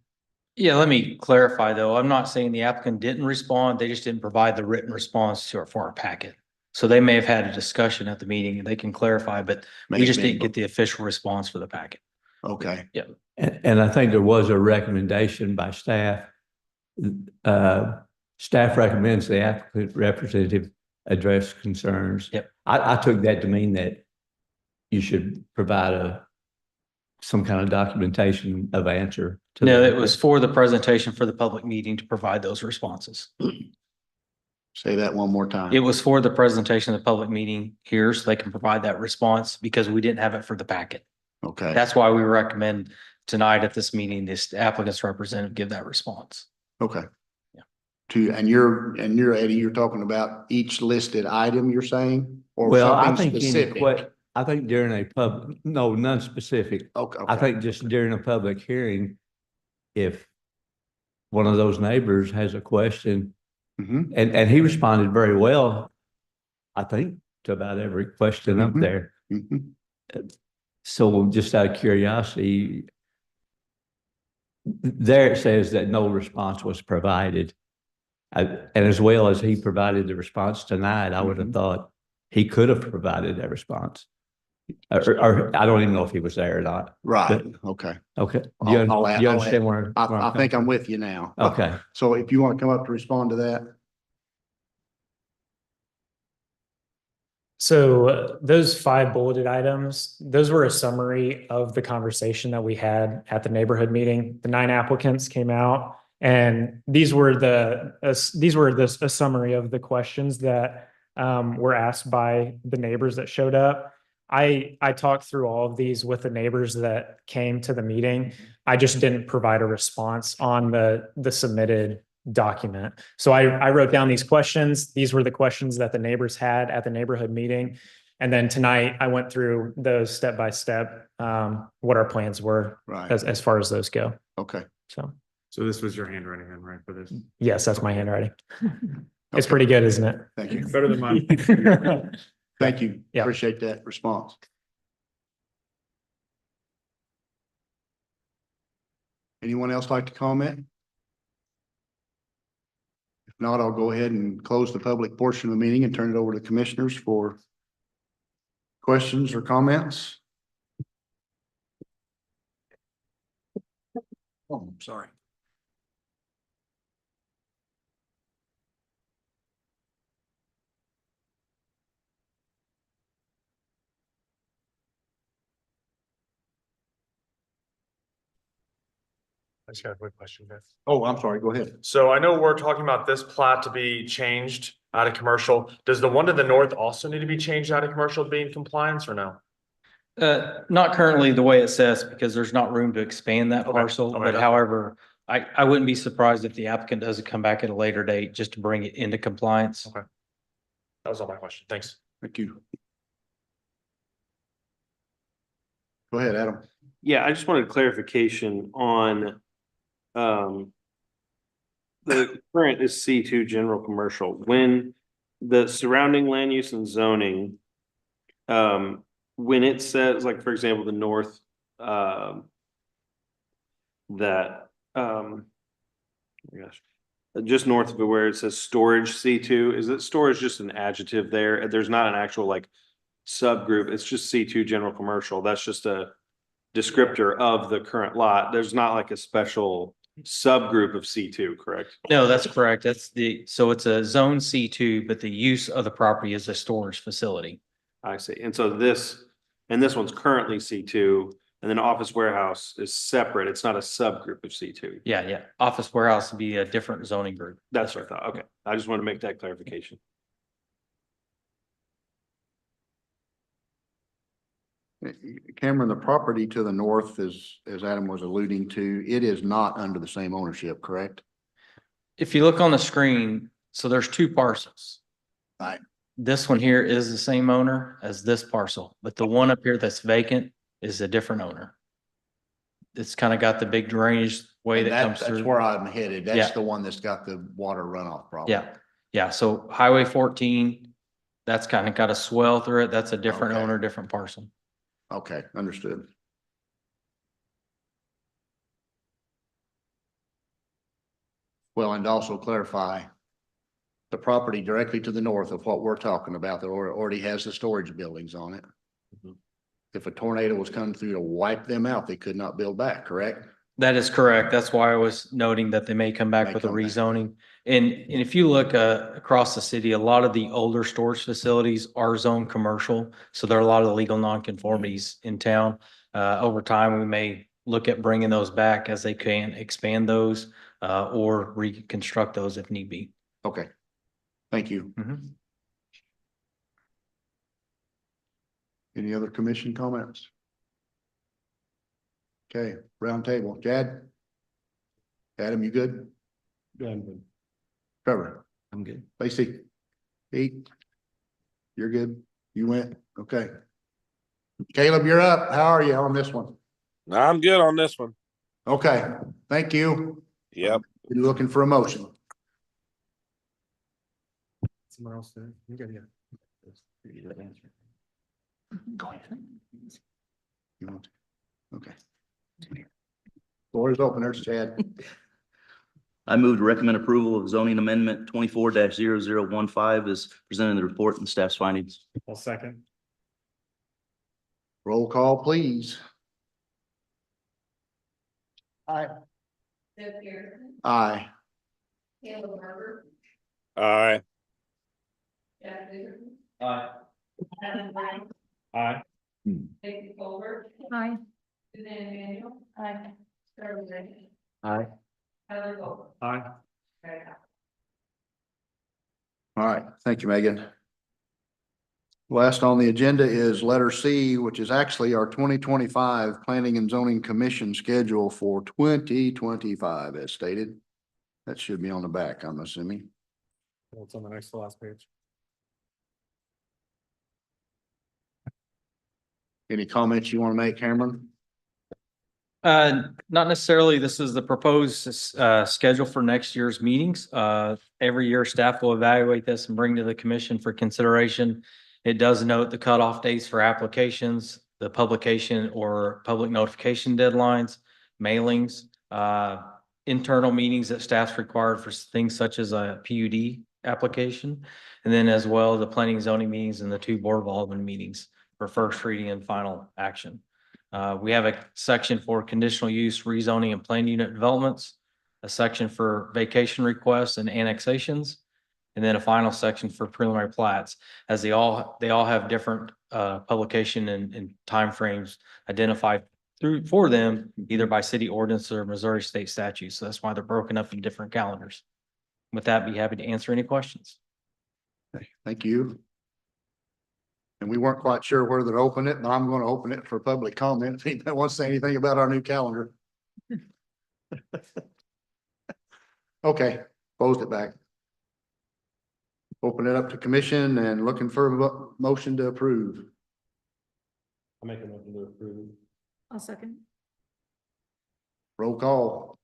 Yeah, let me clarify though. I'm not saying the applicant didn't respond. They just didn't provide the written response for our packet. So they may have had a discussion at the meeting and they can clarify, but we just didn't get the official response for the packet. Okay, And I think there was a recommendation by staff. Staff recommends the applicant representative address concerns. Yep. I took that to mean that you should provide some kind of documentation of answer. to No, the- it was for the presentation for the public meeting to provide those responses. say that one more time. It was for the presentation of the public meeting here, so they can provide that response because we didn't have it for the packet. Okay, That's why we recommend tonight at this meeting, this applicant's representative give that response. okay. Yeah. And you're Eddie, you're talking about each listed item you're saying? Or Well, I something think specific? I think during a no, none specific. Okay. I think just during a public hearing, if one of those neighbors has a question, Mhm. and he responded very well, I think, to about every question up Mhm. there. Mhm. So just out of curiosity, there it says that no response was provided. And as well as he provided the response tonight, I would have thought he could have provided that response. Or I don't even know if he was there or not. Right, okay. Okay. I'll add- You I'll understand add- where? I think I'm with you now. Okay. So if you want to come up to respond to that? So those 5 bulleted items, those were a summary of the conversation that we had at the neighborhood meeting. The 9 applicants came out and these were a summary of the questions that were asked by the neighbors that showed up. I talked through all of these with the neighbors that came to the meeting. I just didn't provide a response on the submitted document. So I wrote down these questions. These were the questions that the neighbors had at the neighborhood meeting. And then tonight I went through those step by step, what our plans were Right, as far as those go. okay. So this was your handwriting then, right, for this? Yes, that's my handwriting. It's Okay. pretty good, isn't it? Thank you. Better than mine. Thank you. Yeah. Appreciate that response. Anyone else like to comment? If not, I'll go ahead and close the public portion of the meeting and turn it over to commissioners for questions or comments. Oh, I'm sorry. I just got a quick question, Beth. Oh, I'm sorry. Go ahead. So I know we're talking about this plat to be changed out of commercial. Does the one to the north also need to be changed out of commercial to be in compliance or no? Not currently the way it says, because there's not room to expand that Okay, parcel, okay. but however, I wouldn't be surprised if the applicant doesn't come back at a later date just to bring it into compliance. Okay. That was all my question. Thanks. Thank you. Go ahead, Adam. Yeah, I just wanted clarification on, the current is C2 general commercial. When the surrounding land use and zoning, when it says, like, for example, the north, gosh, just north of it where it says storage C2, is it storage just an adjective there? There's not an actual like subgroup, it's just C2 general commercial. That's just a descriptor of the current lot. There's not like a special subgroup of C2, correct? No, that's correct. So it's a zone C2, but the use of the property is a storage facility. I see. And so this one's currently C2, and then office warehouse is separate. It's not a subgroup of C2. Yeah. Office warehouse would be a different zoning group. That's what I thought. Okay. I just want to make that clarification. Cameron, the property to the north is, as Adam was alluding to, it is not under the same ownership, correct? If you look on the screen, so there's 2 parcels. Right. This one here is the same owner as this parcel, but the one up here that's vacant is a different owner. It's kind of got the big drainage way And that comes that's through. where I'm headed. That's Yeah. the one that's got the water runoff problem. Yeah. So Highway 14 That's kind of got a swell through it. That's a different Okay. owner, different parcel. Okay, understood. Well, and also clarify the property directly to the north of what we're talking about that already has the storage buildings on it. If a tornado was coming through to wipe them out, they could not build back, correct? That is correct. That's why I was noting that they may come back May with a come back. rezoning. And if you look across the city, a lot of the older storage facilities are zone commercial. So there are a lot of legal nonconformities in town. Over time, we may look at bringing those back as they can expand those or reconstruct those if need be. Okay, thank you. Mhm. Any other commission comments? Okay, round table. Chad? Adam, you good? Good. Trevor? I'm good. Lacy? Pete? You're good? You went? Okay. Caleb, you're up. How are you on this one? I'm good on this one. Okay, thank you. Yep. You're looking for a motion. Someone else there? You got it. Go ahead. You want to? Okay. Floor is open. There's Chad. I move to recommend approval of zoning amendment 24-0015 is presented in the report and staff's findings. I'll second. Roll call, please. Aye. Bill Pearson, Aye. Caleb Burger, Aye. Jack Dickerson, Aye. Adam Brown, Aye. Stacy Colbert, Hi. Suzanne Emmanuel. Aye. Trevor Rayner, Aye. Tyler Gold. Aye. All right, thank you, Megan. Last on the agenda is letter C, which is actually our 2025 Planning and Zoning Commission schedule for 2025 as stated. That should be on the back, I'm assuming. It's on the next to last page. Any comments you want to make, Cameron? Not necessarily. This is the proposed schedule for next year's meetings. Every year staff will evaluate this and bring to the commission for consideration. It does note the cutoff dates for applications, the publication or public notification deadlines, mailings, internal meetings that staff's required for things such as a PUD application. And then as well, the planning and zoning meetings and the 2 board of alderman meetings for first reading and final action. We have a section for conditional use, rezoning and plan unit developments, a section for vacation requests and annexations, and then a final section for preliminary plats, as they all have different publication and timeframes identified for them, either by city ordinance or Missouri state statutes. So that's why they're broken up in different calendars. With that, be happy to answer any questions. Okay, thank you. And we weren't quite sure whether to open it, but I'm going to open it for public comment. If anybody wants to say anything about our new calendar. Okay, closed it back. Open it up to commission and looking for a motion to approve. I'll make a motion to approve. I'll second. Roll call.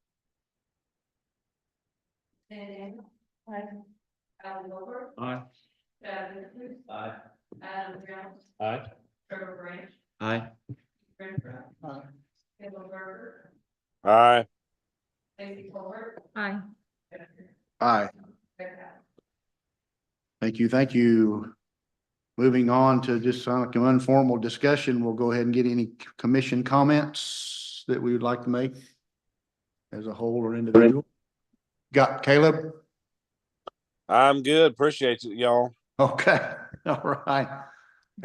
Suzanne Emmanuel. Aye. Tyler Gold. Aye. Jack Dickerson, Aye. Adam Brown, Aye. Trevor Rayner, Aye. Brenda, Caleb Burger, Aye. Stacy Colbert, Hi. Aye. Thank you, thank you. Moving on to just like an informal discussion, we'll go ahead and get any commission comments that we would like to make as a whole or individual. Got Caleb? I'm good. Appreciate you, y'all. Okay, all right.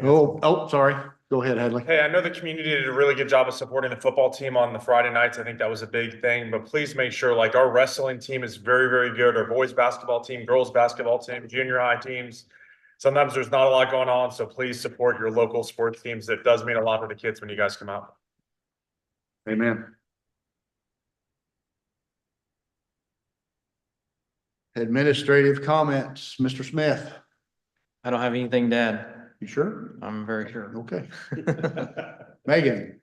Oh, sorry. Go ahead, Hadley. Hey, I know the community did a really good job of supporting the football team on the Friday nights. I think that was a big thing, but please make sure like our wrestling team is very, very good. Our boys basketball team, girls basketball team, junior high teams. Sometimes there's not a lot going on, so please support your local sports teams. It does mean a lot to the kids when you guys come out. Amen. Administrative comments, Mr. Smith. I don't have anything to add. You sure? I'm very sure. Okay. Megan,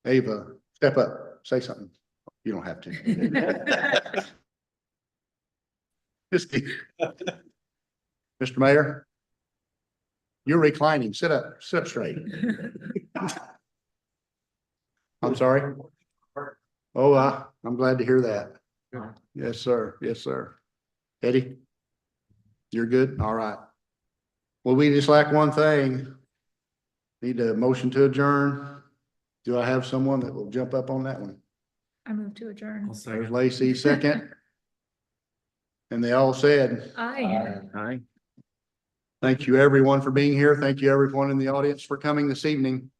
Ava, step up, say something. You don't have to. Just kidding. Mr. Mayor? You're reclining. Sit up straight. I'm sorry. Oh, I'm glad to hear that. Yes, sir. Yes, sir. Eddie? You're good? All right. Well, we just lack one thing. Need a motion to adjourn. Do I have someone that will jump up on that one? I move to adjourn. There's Lacy, second. And they all said, Aye. aye. Thank you, everyone, for being here. Thank you, everyone in the audience for coming this evening.